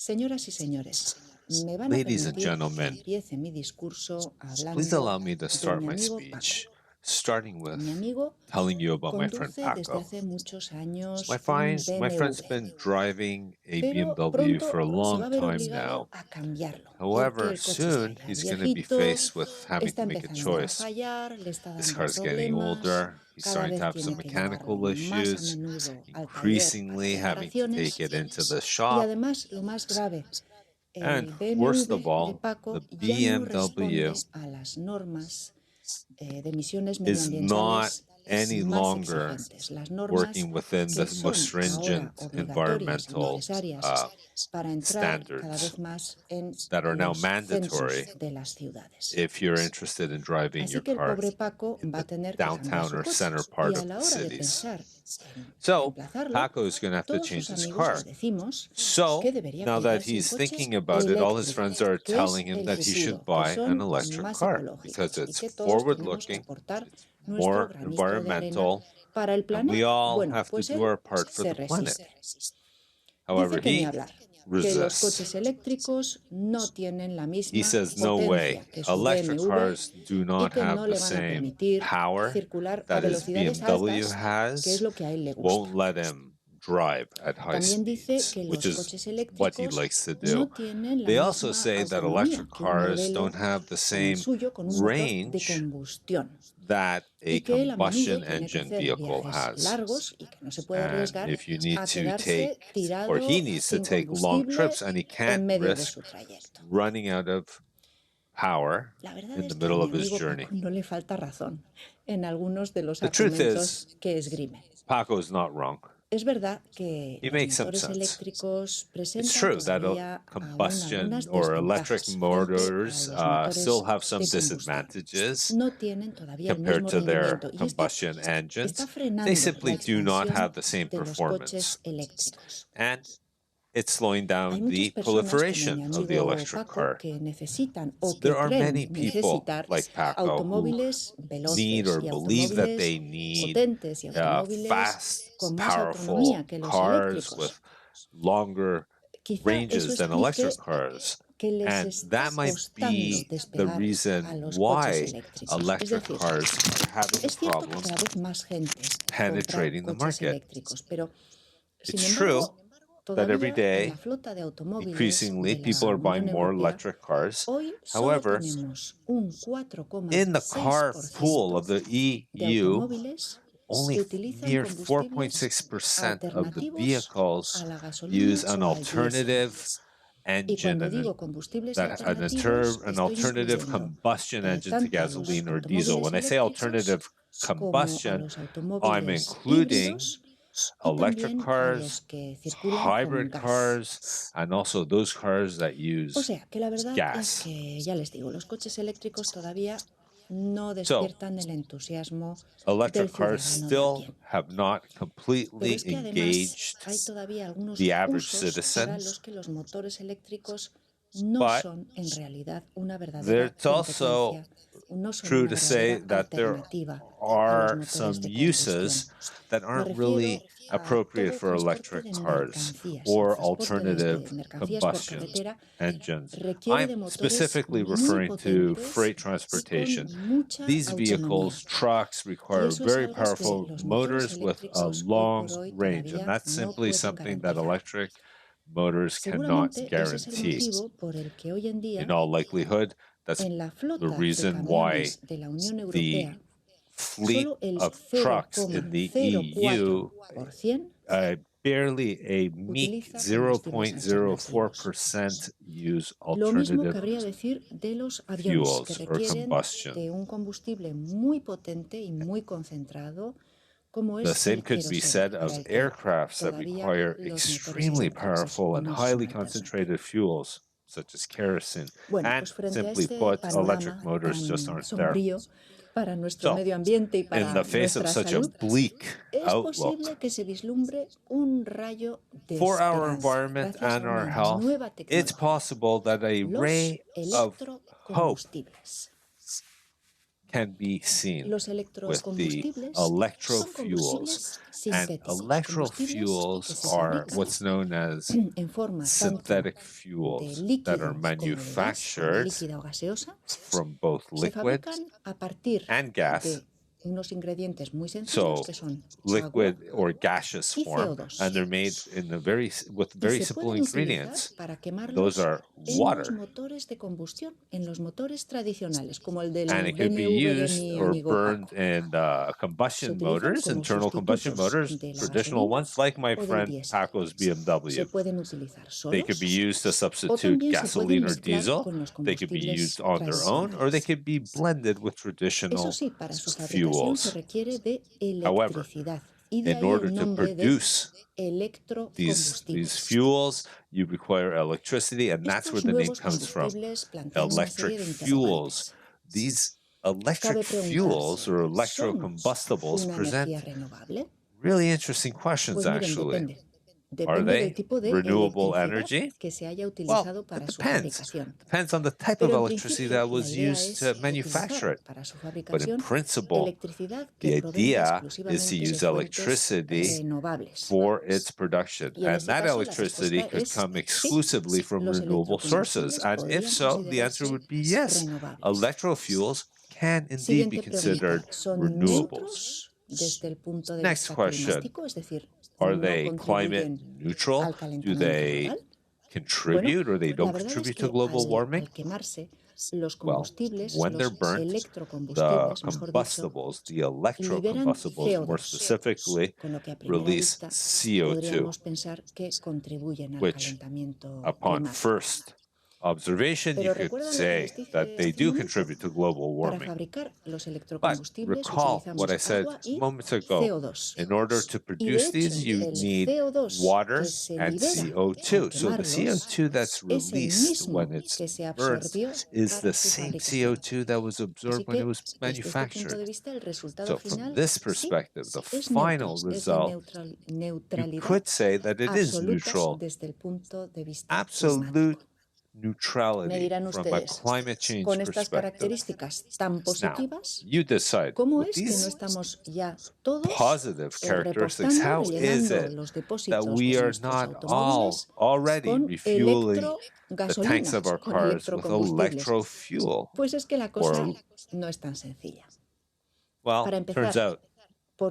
Señoras y señores, me van a Ladies and permitir que gentlemen, empiece mi discurso please hablando allow me to de start mi my amigo speech, Paco. starting Mi with amigo telling you about my friend conduce desde Paco. hace muchos años My un friend's BMW, been driving a pero BMW for a pronto se long va a ver time obligado now. a cambiarlo, porque However, el coche está soon ya he's going to be viejito, faced with having está to make a empezando a choice. fallar, le está This dando car's getting problemas, older, he's cada starting to vez have some tiene que llevarlo mechanical más a issues, menudo al taller para increasingly having to reparaciones take it into the y shop. además, lo más grave, And el worst BMW of de all, Paco the ya no BMW responde a las normas de emisiones is not medioambientales any más longer exigentes, las normas working within que the more son ahora stringent obligatorias y environmental necesarias para entrar cada standards vez más en that are now los mandatory censos de las ciudades. if you're interested in driving Así your que el car pobre Paco in va a the tener que cambiar downtown su or coche center y part a of la the hora de cities. pensar en So reemplazarlo, Paco is going to have to todos change sus his amigos car. le decimos So que debería now that comprarse un he's coche thinking about it, all his eléctrico, friends are que es telling him el that he should futuro, que buy an son electric más car because ecológicos y it's que todos tenemos que forward-looking, aportar it's nuestro more granito de arena environmental, para el and we planeta. all Bueno, have to pues do él our part for se the planet. resiste. However, Dice que ni he hablar, que los resists. coches eléctricos no tienen la He misma says, no way. potencia que su Electric BMW cars do y not que have no the le van a same permitir power circular a that his velocidades BMW altas, que es has, lo que a él le won't gusta. let him drive at high También dice speeds, que which los is coches what he eléctricos likes to do. no tienen la They also misma say that autonomía electric que un cars modelo don't have the como el same suyo con un motor de range combustión. that a Y que él a menudo combustion tiene que engine hacer vehicle viajes has. largos y que no se puede And arriesgar if you need a to take, quedarse or he tirado needs to sin take long combustible trips, and he en can't medio de risk su trayecto. running out of power La verdad in es the que a middle mi of his amigo journey. Paco no le falta razón en algunos de los The truth argumentos is, que esgrime. Paco is not wrong. Es verdad que He los makes some motores sense. eléctricos It's presentan true that todavía aún combustion algunas or electric desventajas frente a motors los motores still have some de combustión. disadvantages No tienen todavía el compared mismo to their rendimiento y esto combustion está engines. They frenando simply la do not expansión have the same de los performance. coches eléctricos. And it's slowing Hay down muchas the personas como mi proliferation of the amigo electric Paco car. que necesitan o There que are many creen people necesitar like Paco who automóviles need veloces or y believe that automóviles they need potentes y automóviles fast, con más powerful autonomía que los cars with eléctricos. longer Quizá eso ranges than electric explique cars. que les And está that might costando be the despegar reason a los coches why eléctricos. Es electric decir, cars are having a es cierto que problem cada vez más gente compra penetrating the coches market. eléctricos, pero sin It's true embargo, that every todavía en la day, flota de automóviles increasingly, de people la are buying Unión more Europea, electric cars. hoy solo However, tenemos un in the car pool 4,6% of the de EU, automóviles only que utilizan mere combustibles 4.6% of the alternativos vehicles a la gasolina use an o al diésel. alternative Y engine, cuando digo combustibles an alternativos, estoy alternative incluyendo combustion engine to tanto a los gasoline or diesel. automóviles When I say eléctricos alternative como a combustion, los I'm automóviles including híbridos y electric también a los cars, que circulan con hybrid gas. cars, and also those cars that O use sea, que la verdad es gas. que, ya les digo, los coches eléctricos todavía no So, despiertan el entusiasmo del electric cars ciudadano de a still pie. have not Pero completely es que además engaged hay todavía algunos the average usos citizen, para los que los motores eléctricos no but son en realidad una verdadera it's also competencia, no son true una to say verdadera that there alternativa a los are motores some de combustión. uses that Me aren't refiero really a appropriate todo el for transporte electric de cars mercancías. El or transporte desde alternative mercancías por combustion carretera engines. requiere de I'm motores specifically muy referring to potentes freight y transportation. con mucha These autonomía. vehicles, trucks, Y require eso es very algo que powerful los motores motors with a eléctricos hoy long por hoy range, and todavía that's no simply pueden something that garantizar. electric motors cannot Seguramente ese es el guarantee. motivo por el que hoy en día In all likelihood, that's en la the flota de reason why camiones de la Unión the Europea fleet solo el of trucks in the EU, 0,04% barely a meek utiliza combustibles alternativos. 0.04% use Lo mismo alternative cabría decir de los aviones, que fuels or requieren combustion. de un combustible muy potente y muy concentrado, como The es same el could be queroseno, said para of el que aircrafts that todavía require los motores extremely eléctricos powerful and no highly son concentrated fuels, such as kerosene. Bueno, And pues frente a simply este put, electric panorama motors just tan aren't there. sombrío para nuestro So, medio ambiente y in para the face of nuestra such a salud, bleak es posible outlook que se vislumbre un rayo de for our esperanza environment gracias a and our una health, nueva it's tecnología, possible that a los ray of hope electrocombustibles. can be seen Los with the electrocombustibles son electrofuels. combustibles And sintéticos, combustibles que electrofuels se are fabrican what's known as en forma tanto synthetic de fuels that are líquido como de gas, forma manufactured líquida o gaseosa. from both Se liquid fabrican a partir and gas, de unos ingredientes muy sencillos so que son agua liquid or gaseous y form, and CO2. they're made in with Y very se simple pueden utilizar ingredients. para Those quemarlos are en los water, motores de combustión, en los motores tradicionales, como el del and it could be BMW de used mi or amigo burned Paco. in Se combustion utilizan motors, como internal combustion sustitutos motors, de la traditional gasolina ones, like my o del friend diésel. Paco's Se BMW. pueden utilizar They could be solos used to o substitute también se pueden gasoline or mezclar diesel. con los They could be used combustibles on their own, or they tradicionales. could be blended with Eso traditional sí, para su fabricación se fuels. requiere de However, electricidad y de in ahí order el to nombre de produce these electrocombustibles. fuels, you require electricity, and that's where Estos the name nuevos comes from. combustibles plantean una serie Electric de fuels. interrogantes. These electric Cabe fuels preguntarse, or ¿son electrocombustibles una energía present renovable? really interesting questions, Pues miren, actually. depende. Are Depende del they tipo de renewable electricidad energy? que se haya Well, utilizado it para su depends. fabricación. Depends on the type of Pero en electricity principio that la was idea used to es manufacture utilizar it. para su But in fabricación principle, electricidad que the provenga idea is to exclusivamente de use fuentes electricity renovables. for its production. Y en And ese that caso la electricity respuesta could es come sí, exclusively from los renewable sources. electrocombustibles And if podrían so, the answer considerarse would be yes. renovables. Electrofuels can indeed be Siguiente pregunta, considered ¿son renewables. neutros desde el punto de Next vista question. climático? Es decir, Are ¿no they climate contribuyen neutral? al Do calentamiento they global? Bueno, contribute or they la don't verdad es contribute to que global warming? al quemarse, los Well, combustibles, when they're los burnt, the electrocombustibles, mejor dicho, combustibles, the liberan electrocombustibles more CO2, specifically, con lo que a primera release vista CO2. podríamos pensar que contribuyen al Which, calentamiento upon climático. first observation, you Pero could recuerdan lo que les say that dije they hace un do momento. contribute to global Para warming. fabricar los But electrocombustibles recall what I utilizamos said agua y moments ago. CO2. In order to Y de produce hecho, these, you el need CO2 water que se and libera al CO2. So the quemarlos CO2 that's es el released when mismo it's que se burnt absorbió is the para su same fabricación. CO2 that was Así absorbed when it que, was desde este punto de manufactured. vista, el resultado So from final this sí perspective, the es final neutro, es de result, you neutralidad could say that it is absoluta neutral. desde el punto de vista Absolute climático. Me neutrality dirán from a ustedes, climate change con estas perspective. características tan Now, positivas, you decide ¿cómo with es que no these estamos ya todos positive characteristics, repostando, how is rellenando it los that depósitos we de are nuestros not all automóviles already con refueling the tanks of electrogasolinas, our con cars with electrocombustibles? electrofuel? Pues es que la cosa Or, no es tan sencilla. well, Para turns empezar, out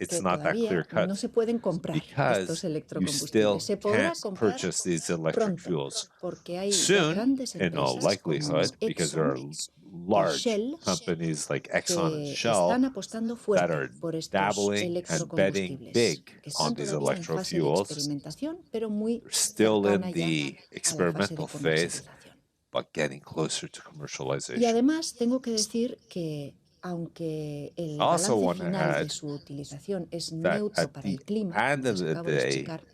it's porque not that clear todavía cut no se pueden comprar estos because you electrocombustibles. still Se podrá can't comprar purchase these electric pronto, fuels. porque hay ya Soon, grandes in all empresas como likelihood, because there Exxon are y large Shell companies like Exxon and que Shell están apostando that fuerte are por estos dabbling and betting electrocombustibles, big que on están these todavía en fase de electrofuels. experimentación, pero muy They're still cercana in ya the a la fase de experimental phase, comercialización. but getting closer to Y commercialization. además tengo que decir que aunque I el also balance want to final de add su utilización es that neutro at para the el clima, end como of les the acabo de day, explicar,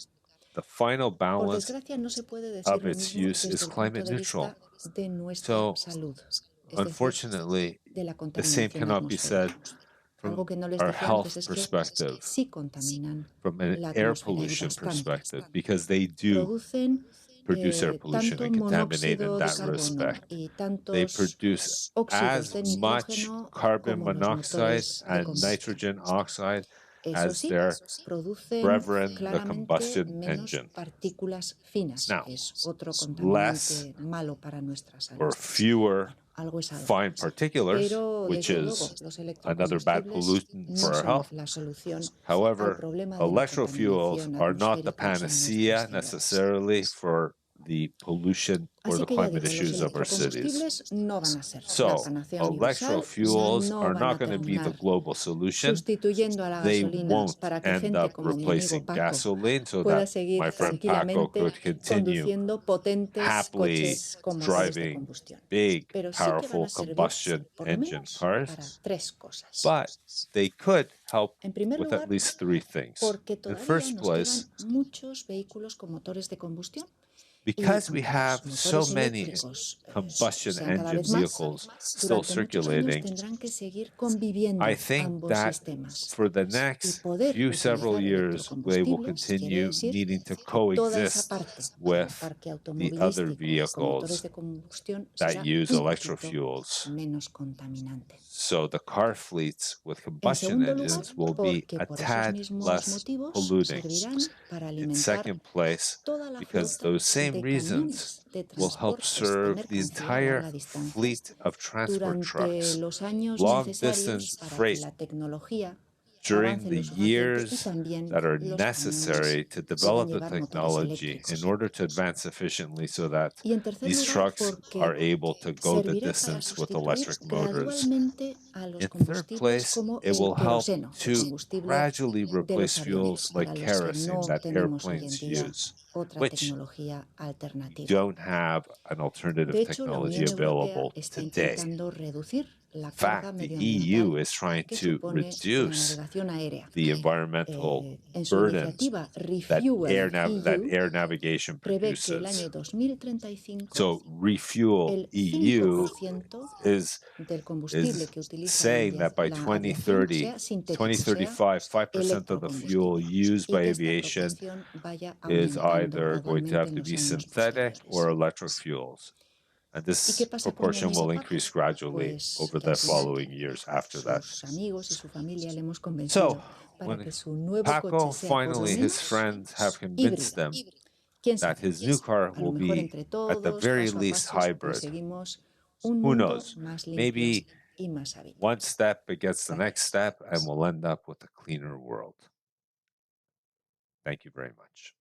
the final por balance desgracia no se puede decir of lo its mismo use is desde el punto climate de neutral. vista de nuestra So, salud, es decir, unfortunately, de la the same contaminación cannot be said atmosférica. Algo from que no les our dije antes health es que perspective, sí contaminan from an la air atmósfera y pollution bastante. perspective, because they do Producen produce air pollution tanto and contaminate in monóxido de that carbono respect. y They tantos produce óxidos as de much nitrógeno carbon como los monoxide motores de and combustión. nitrogen oxide Eso as sí, their producen brethren, the claramente combustion menos engine. partículas finas, Now, que es otro less contaminante malo para nuestra salud. or fewer Bueno, algo es algo. fine particulars, Pero which desde luego is los another bad electrocombustibles pollutant for no our son health. la solución al However, problema de la electrofuels contaminación are not the atmosférica en panacea nuestras ciudades. necessarily for the pollution or Así the que ya climate digo, los issues of our cities. electrocombustibles no van a ser la So, panacea universal, electrofuels no are van not a going to be the terminar global solution. sustituyendo a la They gasolina won't para que end gente up como mi amigo replacing Paco gasoline so pueda that seguir my friend Paco tranquilamente could continue conduciendo potentes happily coches con motores de driving combustión. big, Pero sí que van powerful a servir, combustion por lo engine menos, para cars, tres cosas. but they could help En primer with at lugar, least three things. porque In the todavía first nos quedan place, muchos vehículos con motores de combustión. Y because we aunque have los so motores many eléctricos combustion sean cada engine vez más, vehicles still durante muchos años circulating, tendrán que seguir conviviendo I think ambos that sistemas. for the Y next poder few several utilizar years, they will electrocombustibles quiere continue decir needing to que toda esa coexist parte del with parque the other automovilístico con motores vehicles de combustión that será use un poquito electrofuels. menos contaminante. So the car fleets with En combustion segundo lugar, engines will be porque a por esos tad mismos less motivos polluting. servirán para In alimentar second place, toda la because flota those same de reasons camiones de will help transportes de serve the mercancía a entire larga distancia fleet of transport durante trucks, los años long necesarios distance para que freight, la tecnología during avance the lo suficiente y years también that are los camiones necessary to puedan develop the llevar motores technology in eléctricos. order to advance efficiently so that Y en tercer these lugar, trucks porque are able to go the servirá para distance with sustituir electric motors. gradualmente a los In third combustibles place, como it el will help queroseno, el to combustible gradually de los replace aviones, fuels like para los que kerosene no that tenemos hoy en airplanes día use, otra which tecnología we alternativa. don't have an De alternative hecho, la technology Unión Europea available está today. intentando reducir In la carga fact, the EU medioambiental is trying que to supone la reduce navegación aérea. the environmental En su burdens iniciativa that Refuel EU, air navigation prevé que el produces. año 2035 So Refuel el EU 5% is del combustible is que utiliza saying that by la aviación 2030, sea sintético, sea 2035, 5% of the fuel electrocombustible, used y by que esta aviation proporción vaya is aumentando either going to gradualmente have en to los be años synthetic or posteriores. electric fuels. And ¿Y qué this pasa con el proportion amigo will Paco? increase gradually Pues over que al the final following years after that. sus amigos y su familia le hemos So, convencido para when que su nuevo coche Paco, sea por lo finally, his menos friends have convinced híbrido. them ¿Quién that sabe? his new car A lo will mejor be, entre at the todos, very paso a least, paso, hybrid. conseguimos un Who mundo knows? más limpio Maybe y más one habitable. step against the next Gracias. step, and we'll end up with a cleaner world. Thank you very much.